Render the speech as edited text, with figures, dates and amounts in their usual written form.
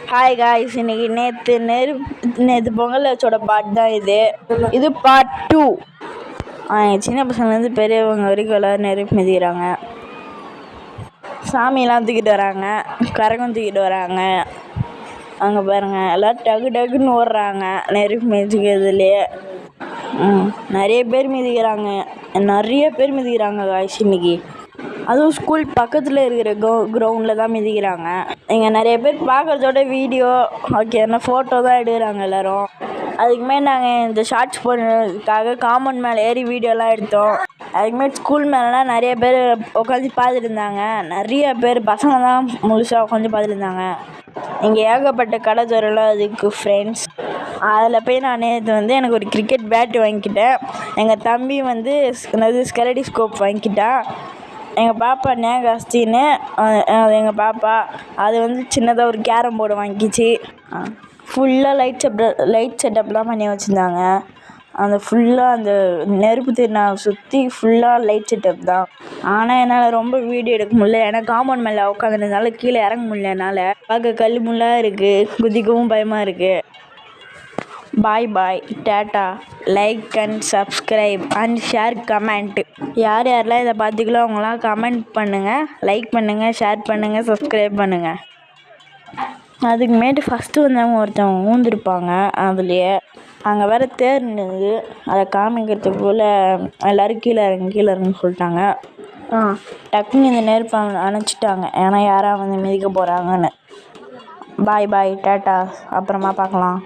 Hi guys, இன்னைக்கு நேற்று பொங்கல் வச்சோட பாட்டு தான் இது பார்ட் 2. சின்ன பசங்கள்லேருந்து பெரியவங்க வரைக்கும் எல்லோரும் நெருப்பு மிதிக்கிறாங்க, சாமியெல்லாம் தூக்கிட்டு வராங்க, கரகம் தூக்கிட்டு வராங்க. அங்கே பாருங்கள், எல்லோரும் டக்கு டக்குன்னு ஓடுறாங்க நெருப்பு மிதிக்கிறதுலையே. நிறைய பேர் மிதிக்கிறாங்க காய்ஸ் இன்னைக்கு. அதுவும் ஸ்கூல் பக்கத்தில் இருக்கிற கிரவுண்டில் தான் மிதிக்கிறாங்க. இங்கே நிறைய பேர் பார்க்குறதோட வீடியோ ஃபோட்டோ தான் எடுக்கிறாங்க எல்லோரும். அதுக்குமே நாங்கள் இந்த ஷார்ட்ஸ் போடுறதுக்காக காம்பவுண்ட் மேலே ஏறி வீடியோலாம் எடுத்தோம். அதுக்குமே ஸ்கூல் மேலெலாம் நிறைய பேர் உட்காந்து பார்த்துட்டு இருந்தாங்க. நிறைய பேர் பசங்க தான் முழுசாக உட்காந்து பார்த்துட்டு இருந்தாங்க. இங்கே ஏகப்பட்ட கடை தரலாம் அதுக்கு ஃப்ரெண்ட்ஸ். அதில் போய் நான் நேற்று எனக்கு ஒரு கிரிக்கெட் பேட்டு வாங்கிக்கிட்டேன். எங்கள் தம்பி ஸ்கெலடி ஸ்கோப் வாங்கிக்கிட்டான். எங்கள் பாப்பா நேகாஸ்தின்னு எங்கள் பாப்பா அது சின்னதாக ஒரு கேரம் போர்டு வாங்கிக்கிச்சு. ஃபுல்லாக லைட் செட்டப்லாம் பண்ணி வச்சுருந்தாங்க. ஃபுல்லாக அந்த நெருப்பு திருநாள் சுற்றி ஃபுல்லாக லைட் செட்டப் தான். ஆனால் என்னால் ரொம்ப வீடியோ எடுக்க முடியல, ஏன்னா காம்பவுண்ட் மேலே உட்காந்துருந்தால கீழே இறங்க முடியல. என்னால் பார்க்க கல் முள்ளாக இருக்குது, குதிக்கவும் பயமாக இருக்குது. பாய், டாட்டா. Like and subscribe and share comment. யாரெல்லாம் இதை பார்த்துக்கலோ அவங்களாம் கமெண்ட் பண்ணுங்கள், லைக் பண்ணுங்கள், ஷேர் பண்ணுங்கள், சப்ஸ்கிரைப் பண்ணுங்கள். அதுக்குமேட்டு ஃபஸ்ட்டு ஒருத்தவங்க ஊந்துருப்பாங்க. அதுலேயே அங்கே வேறு தேர்ந்தது, அதை காமிக்கிறதுக்குள்ளே எல்லோரும் கீழே இறங்குன்னு சொல்லிட்டாங்க. டக்குன்னு இந்த நெருப்பை அணைச்சிட்டாங்க, ஏன்னா யாராவது மிதிக்க போகிறாங்கன்னு. பாய், டாட்டா, அப்புறமா பார்க்கலாம்.